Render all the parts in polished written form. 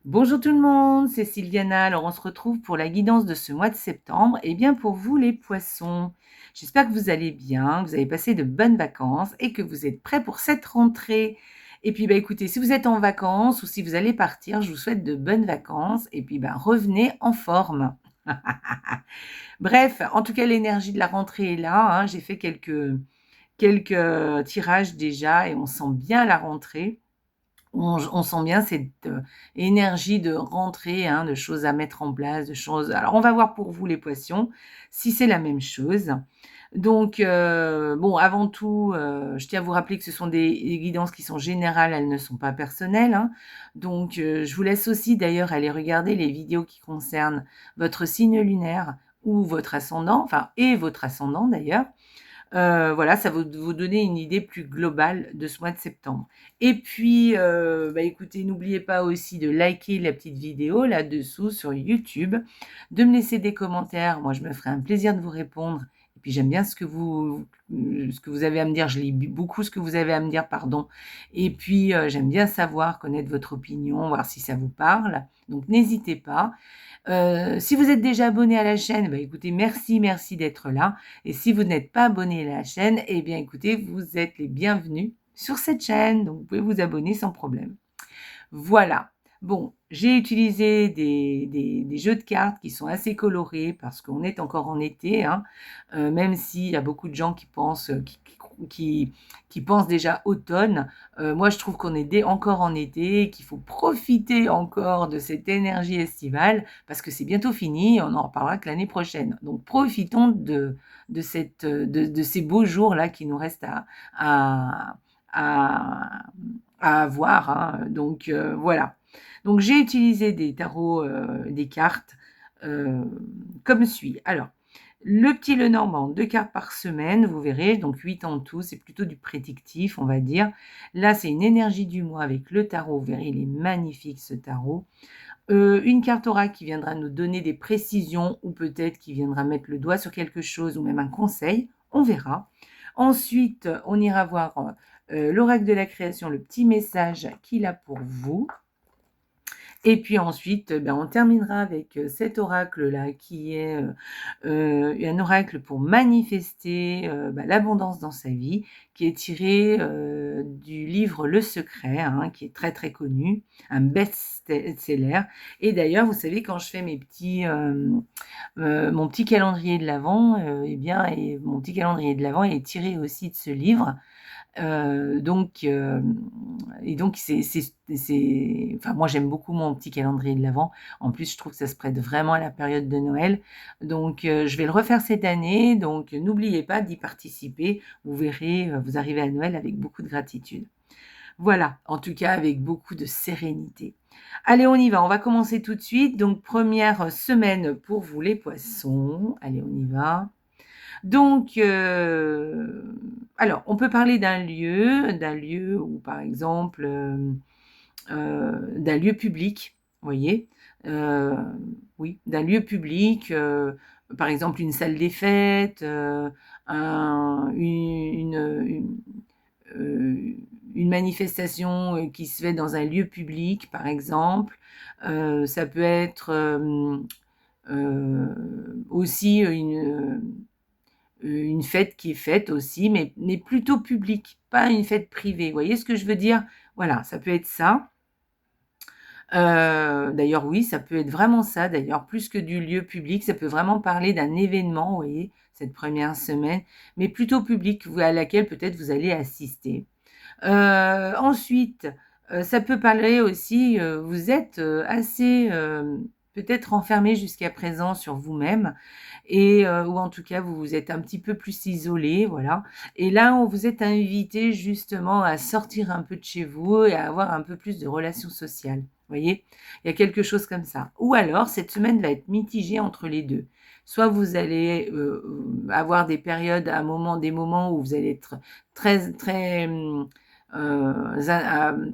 Bonjour tout le monde, c'est Sylviana. Alors on se retrouve pour la guidance de ce mois de septembre. Et bien pour vous les poissons, j'espère que vous allez bien, que vous avez passé de bonnes vacances et que vous êtes prêts pour cette rentrée. Et puis écoutez, si vous êtes en vacances ou si vous allez partir, je vous souhaite de bonnes vacances et puis revenez en forme. Bref, en tout cas l'énergie de la rentrée est là, hein. J'ai fait quelques tirages déjà et on sent bien la rentrée. On sent bien cette énergie de rentrée, hein, de choses à mettre en place, de choses. Alors, on va voir pour vous les poissons si c'est la même chose. Donc, bon, avant tout, je tiens à vous rappeler que ce sont des guidances qui sont générales, elles ne sont pas personnelles, hein. Donc, je vous laisse aussi d'ailleurs aller regarder les vidéos qui concernent votre signe lunaire ou votre ascendant, enfin, et votre ascendant d'ailleurs. Voilà, ça va vous donner une idée plus globale de ce mois de septembre. Et puis, écoutez, n'oubliez pas aussi de liker la petite vidéo là-dessous sur YouTube, de me laisser des commentaires. Moi, je me ferai un plaisir de vous répondre. Et puis, j'aime bien ce que vous avez à me dire. Je lis beaucoup ce que vous avez à me dire, pardon. Et puis, j'aime bien savoir, connaître votre opinion, voir si ça vous parle. Donc, n'hésitez pas. Si vous êtes déjà abonné à la chaîne, écoutez, merci d'être là. Et si vous n'êtes pas abonné à la chaîne, eh bien écoutez, vous êtes les bienvenus sur cette chaîne. Donc vous pouvez vous abonner sans problème. Voilà. Bon, j'ai utilisé des jeux de cartes qui sont assez colorés parce qu'on est encore en été, hein. Même s'il y a beaucoup de gens qui pensent, qui pensent déjà automne. Moi, je trouve qu'on est encore en été, qu'il faut profiter encore de cette énergie estivale parce que c'est bientôt fini, on n'en reparlera que l'année prochaine. Donc, profitons de ces beaux jours-là qui nous restent à, à, à avoir, hein. Donc, voilà. Donc, j'ai utilisé des tarots, des cartes comme suit. Alors, le petit Lenormand, 2 cartes par semaine, vous verrez, donc 8 en tout, c'est plutôt du prédictif, on va dire. Là, c'est une énergie du mois avec le tarot, vous verrez, il est magnifique ce tarot. Une carte oracle qui viendra nous donner des précisions ou peut-être qui viendra mettre le doigt sur quelque chose ou même un conseil, on verra. Ensuite, on ira voir l'oracle de la création, le petit message qu'il a pour vous. Et puis ensuite, on terminera avec cet oracle-là qui est un oracle pour manifester l'abondance dans sa vie, qui est tiré du livre Le Secret, hein, qui est très très connu, un best-seller. Et d'ailleurs, vous savez, quand je fais mon petit calendrier de l'Avent, et mon petit calendrier de l'Avent est tiré aussi de ce livre. Donc, enfin, moi j'aime beaucoup mon petit calendrier de l'Avent. En plus, je trouve que ça se prête vraiment à la période de Noël. Donc, je vais le refaire cette année. Donc, n'oubliez pas d'y participer. Vous verrez, vous arrivez à Noël avec beaucoup de gratitude. Voilà, en tout cas avec beaucoup de sérénité. Allez, on y va. On va commencer tout de suite. Donc, première semaine pour vous les poissons. Allez, on y va. Donc, alors, on peut parler d'un lieu où, par exemple, d'un lieu public, vous voyez, euh, oui, d'un lieu public, par exemple une salle des fêtes, une manifestation qui se fait dans un lieu public, par exemple. Ça peut être aussi une fête qui est faite aussi, mais plutôt publique, pas une fête privée. Vous voyez ce que je veux dire? Voilà, ça peut être ça. D'ailleurs, oui, ça peut être vraiment ça, d'ailleurs, plus que du lieu public, ça peut vraiment parler d'un événement, vous voyez, cette première semaine, mais plutôt public, à laquelle peut-être vous allez assister. Ensuite, ça peut parler aussi, vous êtes assez peut-être enfermé jusqu'à présent sur vous-même et ou en tout cas vous vous êtes un petit peu plus isolé, voilà. Et là, on vous êtes invité justement à sortir un peu de chez vous et à avoir un peu plus de relations sociales. Vous voyez, il y a quelque chose comme ça. Ou alors, cette semaine va être mitigée entre les deux. Soit vous allez avoir des périodes, des moments où vous allez être très, très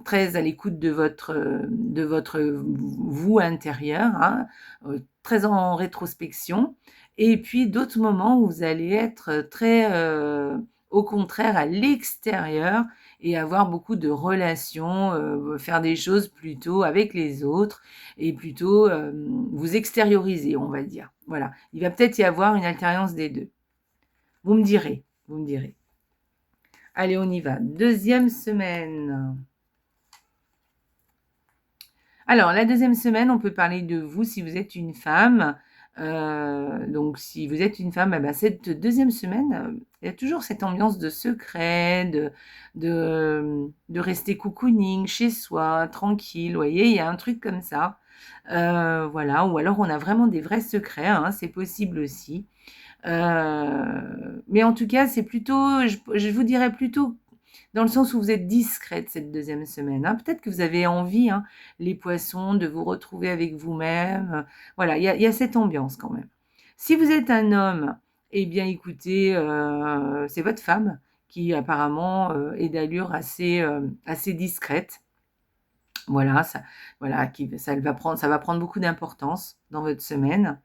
très à l'écoute de votre vous intérieur, hein, très en rétrospection, et puis d'autres moments où vous allez être très, au contraire, à l'extérieur et avoir beaucoup de relations, faire des choses plutôt avec les autres et plutôt vous extérioriser, on va dire. Voilà, il va peut-être y avoir une alternance des deux. Vous me direz, vous me direz. Allez, on y va. Deuxième semaine. Alors, la deuxième semaine, on peut parler de vous si vous êtes une femme. Donc, si vous êtes une femme, eh ben, cette deuxième semaine, il y a toujours cette ambiance de secret, de rester cocooning chez soi, tranquille. Vous voyez, il y a un truc comme ça. Voilà, ou alors on a vraiment des vrais secrets, hein, c'est possible aussi. Mais en tout cas, c'est plutôt, je vous dirais plutôt dans le sens où vous êtes discrète cette deuxième semaine, hein. Peut-être que vous avez envie, hein, les poissons, de vous retrouver avec vous-même. Voilà, il y a cette ambiance quand même. Si vous êtes un homme, eh bien écoutez, c'est votre femme qui apparemment est d'allure assez discrète. Voilà, ça va prendre beaucoup d'importance dans votre semaine.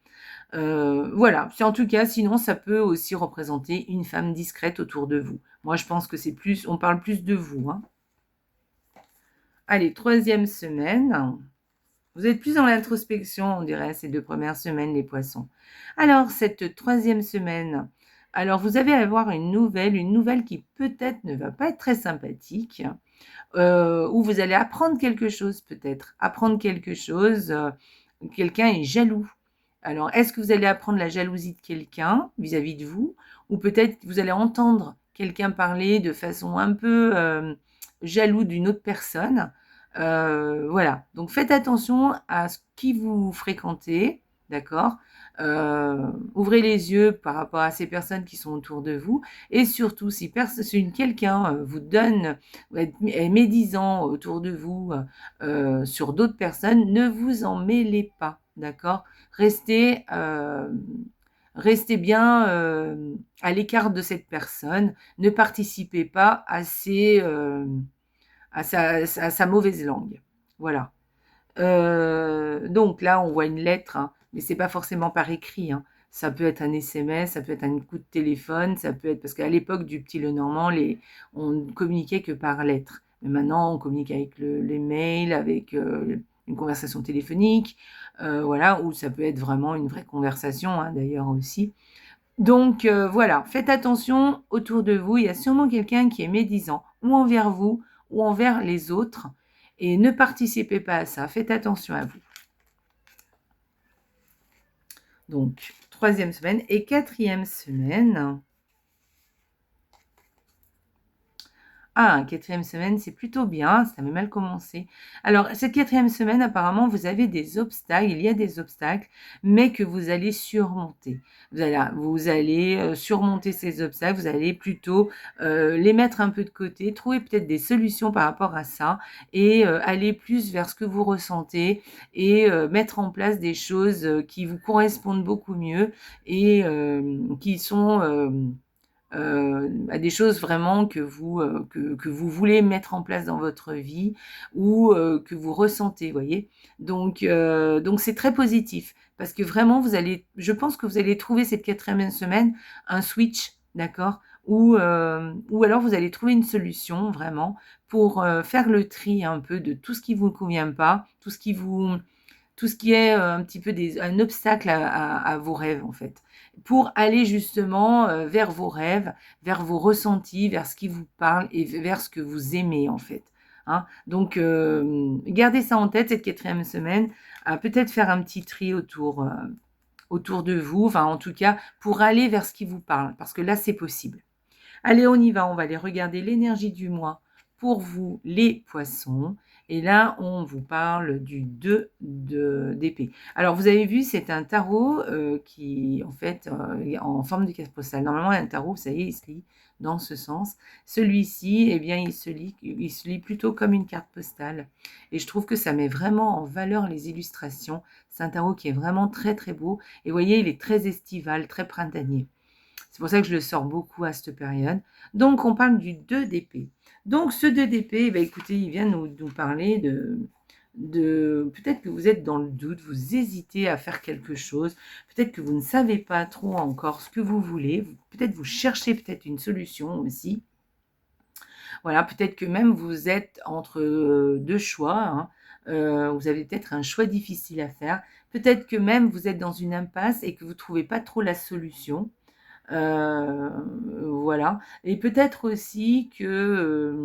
Voilà, c'est en tout cas, sinon ça peut aussi représenter une femme discrète autour de vous. Moi, je pense que c'est plus, on parle plus de vous, hein. Allez, troisième semaine. Vous êtes plus dans l'introspection, on dirait, ces 2 premières semaines, les poissons. Alors, cette troisième semaine, alors vous allez avoir une nouvelle qui peut-être ne va pas être très sympathique, où vous allez apprendre quelque chose peut-être. Apprendre quelque chose, quelqu'un est jaloux. Alors, est-ce que vous allez apprendre la jalousie de quelqu'un vis-à-vis de vous? Ou peut-être vous allez entendre quelqu'un parler de façon un peu jaloux d'une autre personne. Voilà, donc faites attention à ce qui vous fréquentez, d'accord? Ouvrez les yeux par rapport à ces personnes qui sont autour de vous. Et surtout, si quelqu'un vous donne, est médisant autour de vous sur d'autres personnes, ne vous en mêlez pas, d'accord? Restez bien à l'écart de cette personne. Ne participez pas à sa mauvaise langue. Voilà. Donc là, on voit une lettre, hein, mais c'est pas forcément par écrit, hein. Ça peut être un SMS, ça peut être un coup de téléphone, ça peut être parce qu'à l'époque du Petit Lenormand, on ne communiquait que par lettre. Mais maintenant, on communique avec les mails, avec une conversation téléphonique, voilà, ou ça peut être vraiment une vraie conversation, hein, d'ailleurs aussi. Donc voilà, faites attention autour de vous, il y a sûrement quelqu'un qui est médisant, ou envers vous, ou envers les autres, et ne participez pas à ça, faites attention à vous. Donc, troisième semaine et quatrième semaine. Ah, quatrième semaine, c'est plutôt bien, ça avait mal commencé. Alors, cette quatrième semaine, apparemment, vous avez des obstacles, il y a des obstacles, mais que vous allez surmonter. Vous allez surmonter ces obstacles, vous allez plutôt les mettre un peu de côté, trouver peut-être des solutions par rapport à ça et aller plus vers ce que vous ressentez et mettre en place des choses qui vous correspondent beaucoup mieux et qui sont à des choses vraiment que vous voulez mettre en place dans votre vie ou que vous ressentez, voyez. Donc c'est très positif parce que vraiment je pense que vous allez trouver cette quatrième semaine un switch, d'accord, ou alors vous allez trouver une solution vraiment pour faire le tri un peu de tout ce qui vous convient pas, tout ce qui est un petit peu un obstacle à vos rêves en fait, pour aller justement vers vos rêves, vers vos ressentis, vers ce qui vous parle et vers ce que vous aimez en fait. Hein. Donc gardez ça en tête cette quatrième semaine, peut-être faire un petit tri autour de vous, enfin en tout cas pour aller vers ce qui vous parle, parce que là c'est possible. Allez, on y va, on va aller regarder l'énergie du mois pour vous les poissons. Et là, on vous parle du 2 d'épée. Alors, vous avez vu, c'est un tarot qui, en fait, en forme de carte postale. Normalement, un tarot, ça y est, il se lit dans ce sens. Celui-ci, eh bien, il se lit plutôt comme une carte postale. Et je trouve que ça met vraiment en valeur les illustrations. C'est un tarot qui est vraiment très, très beau. Et vous voyez, il est très estival, très printanier. C'est pour ça que je le sors beaucoup à cette période. Donc, on parle du 2 d'épée. Donc, ce 2 d'épée, eh bien, écoutez, il vient nous parler peut-être que vous êtes dans le doute, vous hésitez à faire quelque chose, peut-être que vous ne savez pas trop encore ce que vous voulez, peut-être vous cherchez peut-être une solution aussi. Voilà, peut-être que même vous êtes entre, 2 choix, hein, vous avez peut-être un choix difficile à faire. Peut-être que même vous êtes dans une impasse et que vous trouvez pas trop la solution. Voilà et peut-être aussi que,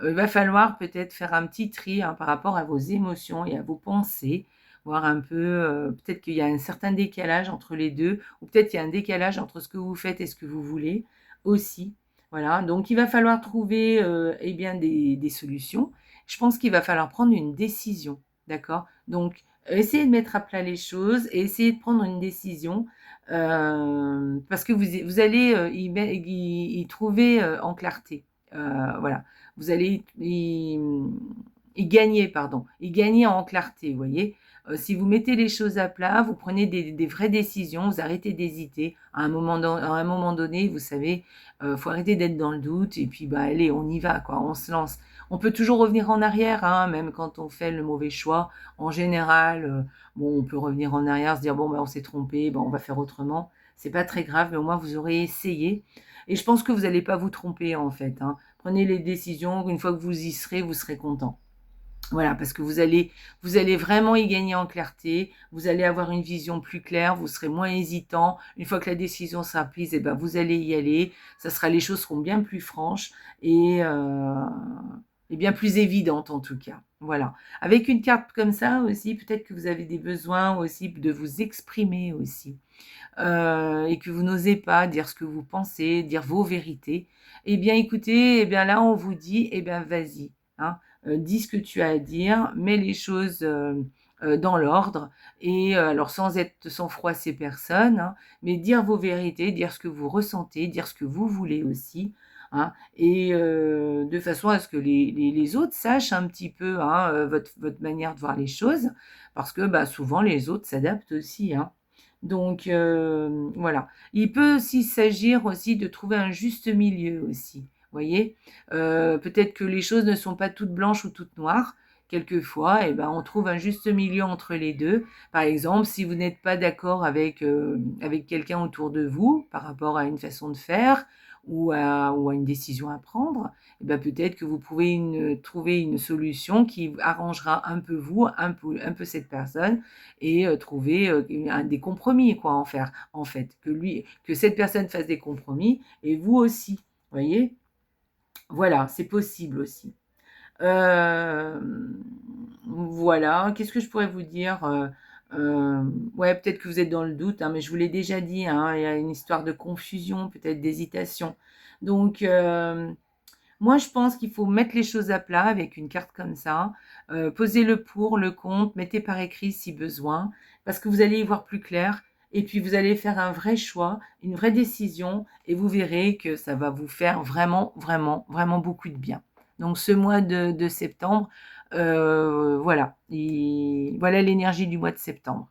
il va falloir peut-être faire un petit tri, hein, par rapport à vos émotions et à vos pensées, voir un peu, peut-être qu'il y a un certain décalage entre les 2, ou peut-être qu'il y a un décalage entre ce que vous faites et ce que vous voulez aussi. Voilà, donc il va falloir trouver, eh bien des solutions. Je pense qu'il va falloir prendre une décision, d'accord? Donc, essayez de mettre à plat les choses et essayez de prendre une décision, parce que vous allez, y trouver, en clarté. Voilà. Vous allez y gagner, pardon, y gagner en clarté, vous voyez? Si vous mettez les choses à plat, vous prenez des vraies décisions, vous arrêtez d'hésiter. À un moment donné, vous savez, faut arrêter d'être dans le doute et puis, bah, allez, on y va, quoi, on se lance. On peut toujours revenir en arrière, hein, même quand on fait le mauvais choix. En général, bon, on peut revenir en arrière, se dire: «Bon, bah, on s'est trompé, bah, on va faire autrement». C'est pas très grave, mais au moins vous aurez essayé et je pense que vous allez pas vous tromper, en fait, hein. Prenez les décisions, une fois que vous serez content. Voilà, parce que vous allez vraiment y gagner en clarté, vous allez avoir une vision plus claire, vous serez moins hésitant. Une fois que la décision sera prise, et ben, vous allez y aller. Ça sera les choses seront bien plus franches et heu et bien plus évidentes en tout cas. Voilà. Avec une carte comme ça aussi, peut-être que vous avez des besoins aussi de vous exprimer aussi. Et que vous n'osez pas dire ce que vous pensez, dire vos vérités, eh bien écoutez, eh bien là on vous dit: «Eh bien vas-y, hein, dis ce que tu as à dire, mets les choses, dans l'ordre» et alors sans froisser personne, hein, mais dire vos vérités, dire ce que vous ressentez, dire ce que vous voulez aussi, hein et de façon à ce que les autres sachent un petit peu, hein, votre manière de voir les choses parce que, bah, souvent les autres s'adaptent aussi, hein. Donc voilà. Il peut aussi s'agir aussi de trouver un juste milieu aussi, voyez? Peut-être que les choses ne sont pas toutes blanches ou toutes noires. Quelquefois et ben, on trouve un juste milieu entre les 2. Par exemple, si vous n'êtes pas d'accord avec quelqu'un autour de vous, par rapport à une façon de faire ou à une décision à prendre, et bah, peut-être que vous pouvez trouver une solution qui arrangera un peu vous, un peu cette personne et trouver, des compromis quoi en fait. Que cette personne fasse des compromis et vous aussi, voyez? Voilà, c'est possible aussi. Voilà, qu'est-ce que je pourrais vous dire? Ouais, peut-être que vous êtes dans le doute, hein, mais je vous l'ai déjà dit, hein, il y a une histoire de confusion, peut-être d'hésitation. Donc moi, je pense qu'il faut mettre les choses à plat avec une carte comme ça, poser le pour, le contre, mettez par écrit si besoin, parce que vous allez y voir plus clair et puis vous allez faire un vrai choix, une vraie décision et vous verrez que ça va vous faire vraiment, vraiment, vraiment beaucoup de bien. Donc ce mois de septembre, voilà, voilà l'énergie du mois de septembre.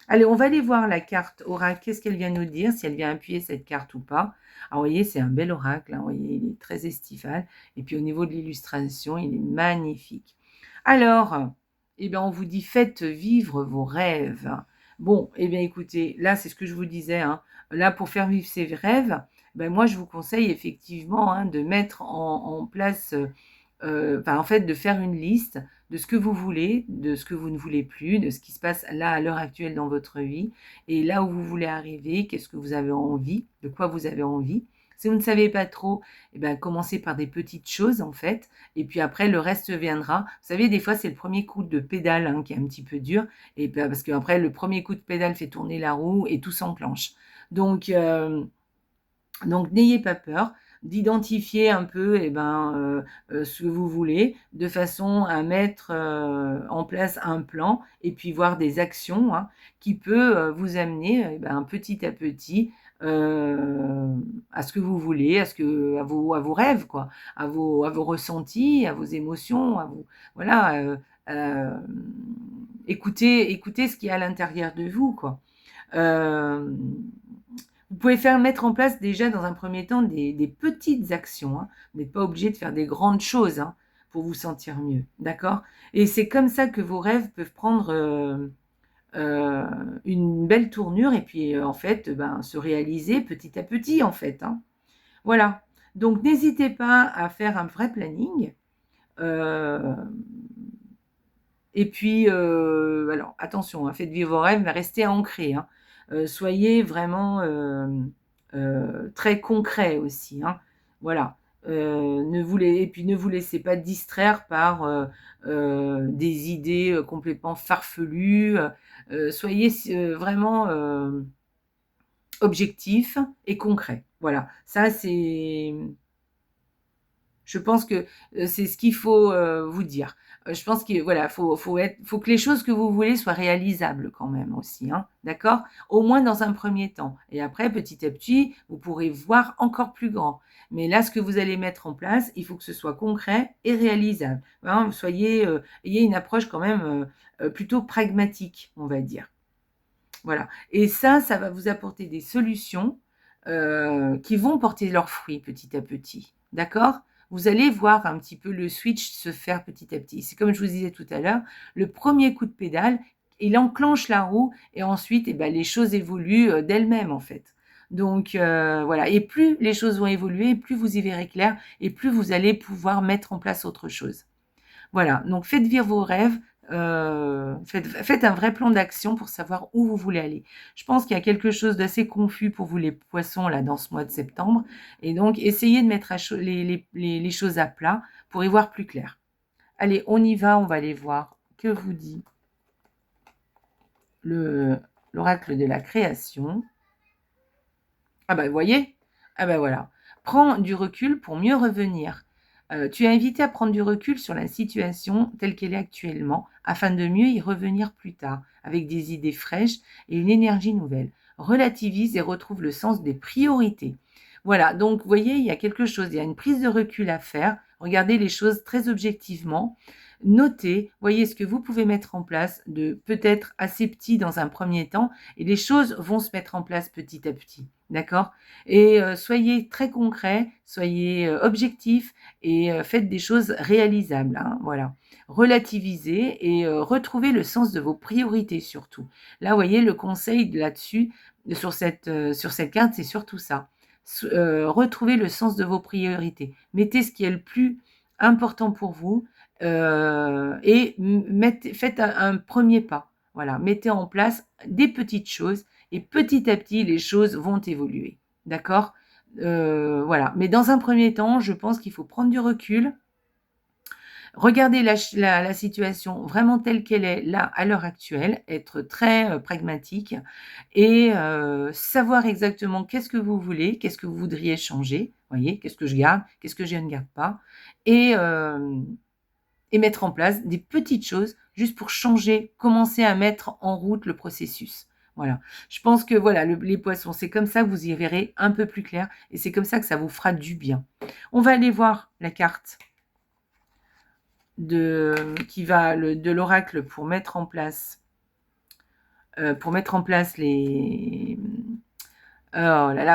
Allez, on va aller voir la carte oracle. Qu'est-ce qu'elle vient nous dire, si elle vient appuyer cette carte ou pas. Alors, vous voyez, c'est un bel oracle, hein, vous voyez, il est très estival. Et puis, au niveau de l'illustration, il est magnifique. Alors, eh bien, on vous dit, faites vivre vos rêves. Bon, eh bien, écoutez, là, c'est ce que je vous disais, hein. Là, pour faire vivre ces rêves, ben, moi, je vous conseille effectivement hein, de mettre en place enfin, en fait, de faire une liste de ce que vous voulez, de ce que vous ne voulez plus, de ce qui se passe là, à l'heure actuelle dans votre vie et là où vous voulez arriver, qu'est-ce que vous avez envie, de quoi vous avez envie. Si vous ne savez pas trop, eh ben, commencez par des petites choses, en fait, et puis après, le reste viendra. Vous savez, des fois, c'est le premier coup de pédale hein, qui est un petit peu dur, et ben, parce qu'après, le premier coup de pédale fait tourner la roue et tout s'enclenche. Donc, n'ayez pas peur d'identifier un peu eh ben, ce que vous voulez, de façon à mettre, en place un plan et puis voir des actions, hein, qui peut, vous amener, eh ben, petit à petit, à ce que vous voulez, à vos rêves quoi, à vos ressentis, à vos émotions, à vos voilà, hem, écoutez ce qu'il y a à l'intérieur de vous quoi. Hem Vous pouvez mettre en place déjà dans un premier temps des petites actions, hein. Vous n'êtes pas obligé de faire des grandes choses, hein, pour vous sentir mieux, d'accord? Et c'est comme ça que vos rêves peuvent prendre, heu, une belle tournure et puis, en fait, ben, se réaliser petit à petit, en fait, hein. Voilà. Donc, n'hésitez pas à faire un vrai planning. Euh, et puis, alors, attention, hein, faites vivre vos rêves, mais restez ancrés. Hein. Soyez vraiment très concret aussi. Hein. Voilà. Et puis, ne vous laissez pas distraire par des idées complètement farfelues. Soyez vraiment objectif et concret. Voilà. Ça, je pense que c'est ce qu'il faut vous dire. Je pense que voilà, faut que les choses que vous voulez soient réalisables quand même aussi, hein, d'accord? Au moins dans un premier temps. Et après, petit à petit, vous pourrez voir encore plus grand. Mais là, ce que vous allez mettre en place, il faut que ce soit concret et réalisable. Hein, ayez une approche quand même plutôt pragmatique, on va dire. Voilà. Et ça va vous apporter des solutions qui vont porter leurs fruits petit à petit. D'accord? Vous allez voir un petit peu le switch se faire petit à petit. C'est comme je vous disais tout à l'heure, le premier coup de pédale, il enclenche la roue et ensuite, eh ben, les choses évoluent d'elles-mêmes en fait. Donc voilà, et plus les choses vont évoluer, plus vous y verrez clair et plus vous allez pouvoir mettre en place autre chose. Voilà, donc faites vivre vos rêves, faites un vrai plan d'action pour savoir où vous voulez aller. Je pense qu'il y a quelque chose d'assez confus pour vous les poissons là dans ce mois de septembre et donc essayez de mettre les choses à plat pour y voir plus clair. Allez, on y va, on va aller voir que vous dit l'oracle de la création. Ah bah vous voyez? Ah bah voilà. Prends du recul pour mieux revenir. Tu es invité à prendre du recul sur la situation telle qu'elle est actuellement, afin de mieux y revenir plus tard, avec des idées fraîches et une énergie nouvelle. Relativise et retrouve le sens des priorités. Voilà, donc vous voyez, il y a quelque chose, il y a une prise de recul à faire. Regardez les choses très objectivement. Notez, voyez ce que vous pouvez mettre en place de peut-être assez petit dans un premier temps, et les choses vont se mettre en place petit à petit. D'accord? Et soyez très concret, soyez objectif et faites des choses réalisables. Hein, voilà. Relativisez et retrouvez le sens de vos priorités surtout. Là, vous voyez, le conseil là-dessus, sur cette carte, c'est surtout ça. Retrouvez le sens de vos priorités. Mettez ce qui est le plus important pour vous et faites un premier pas. Voilà, mettez en place des petites choses et petit à petit, les choses vont évoluer. D'accord? Voilà. Mais dans un premier temps, je pense qu'il faut prendre du recul, regarder la situation vraiment telle qu'elle est là à l'heure actuelle, être très pragmatique et savoir exactement qu'est-ce que vous voulez, qu'est-ce que vous voudriez changer, voyez, qu'est-ce que je garde, qu'est-ce que je ne garde pas, et, euh, et mettre en place des petites choses juste pour changer, commencer à mettre en route le processus. Voilà. Je pense que voilà, les poissons, c'est comme ça que vous y verrez un peu plus clair et c'est comme ça que ça vous fera du bien. On va aller voir la carte de l'oracle pour mettre en place les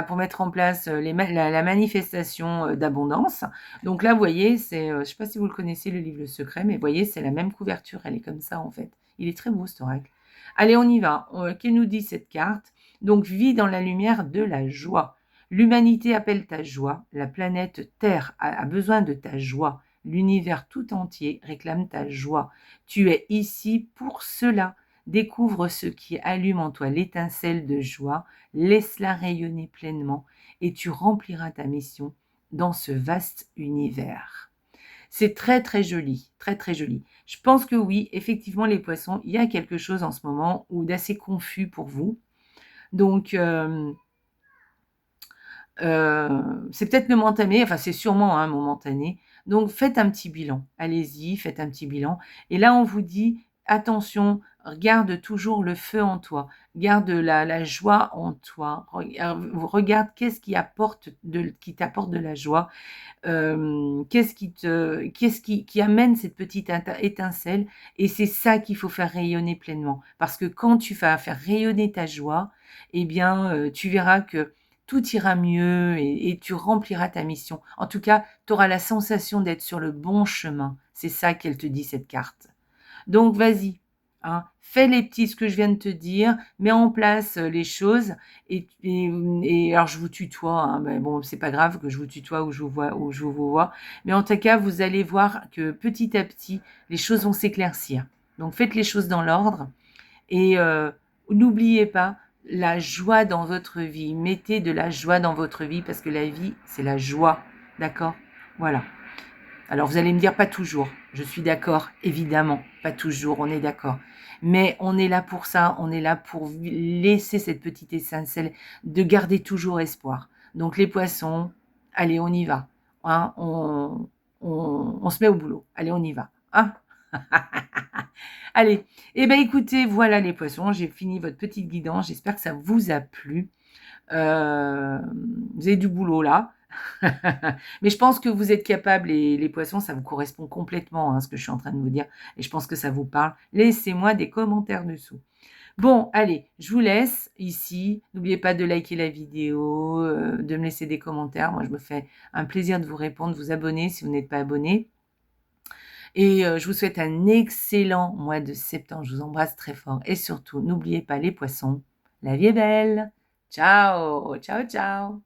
pour mettre en place la manifestation d'abondance. Donc là, vous voyez, je ne sais pas si vous le connaissez, le livre Le Secret, mais vous voyez, c'est la même couverture, elle est comme ça en fait. Il est très beau cet oracle. Allez, on y va. Que nous dit cette carte? Donc, vis dans la lumière de la joie. L'humanité appelle ta joie. La planète Terre a besoin de ta joie. L'univers tout entier réclame ta joie. Tu es ici pour cela. Découvre ce qui allume en toi l'étincelle de joie, laisse-la rayonner pleinement et tu rempliras ta mission dans ce vaste univers. C'est très très joli, très très joli. Je pense que oui, effectivement les poissons, il y a quelque chose en ce moment ou d'assez confus pour vous. Donc c'est peut-être momentané, enfin c'est sûrement momentané. Donc faites un petit bilan, allez-y, faites un petit bilan. Et là on vous dit, attention, garde toujours le feu en toi, garde la joie en toi. Regarde qu'est-ce qui t'apporte de la joie, qui amène cette petite étincelle. Et c'est ça qu'il faut faire rayonner pleinement. Parce que quand tu vas faire rayonner ta joie, eh bien tu verras que tout ira mieux et tu rempliras ta mission. En tout cas, tu auras la sensation d'être sur le bon chemin. C'est ça qu'elle te dit, cette carte. Donc, vas-y. hein. Fais les petits, ce que je viens de te dire, mets en place les choses et alors je vous tutoie, hein, mais bon, c'est pas grave que je vous tutoie ou je vous vois ou je vous vois, mais en tout cas, vous allez voir que petit à petit, les choses vont s'éclaircir. Donc faites les choses dans l'ordre et n'oubliez pas la joie dans votre vie. Mettez de la joie dans votre vie parce que la vie, c'est la joie. D'accord? Voilà. Alors vous allez me dire pas toujours. Je suis d'accord, évidemment, pas toujours, on est d'accord. Mais on est là pour ça, on est là pour laisser cette petite étincelle, de garder toujours espoir. Donc les poissons, allez, on y va. Hein, on se met au boulot. Allez, on y va. Hein. Allez, eh bien écoutez, voilà les poissons, j'ai fini votre petite guidance, j'espère que ça vous a plu. Vous avez du boulot là. Mais je pense que vous êtes capables, les poissons, ça vous correspond complètement, hein, ce que je suis en train de vous dire. Et je pense que ça vous parle. Laissez-moi des commentaires dessous. Bon, allez, je vous laisse ici. N'oubliez pas de liker la vidéo, de me laisser des commentaires. Moi, je me fais un plaisir de vous répondre, de vous abonner si vous n'êtes pas abonné. Et je vous souhaite un excellent mois de septembre. Je vous embrasse très fort. Et surtout, n'oubliez pas les poissons. La vie est belle. Ciao, ciao, ciao.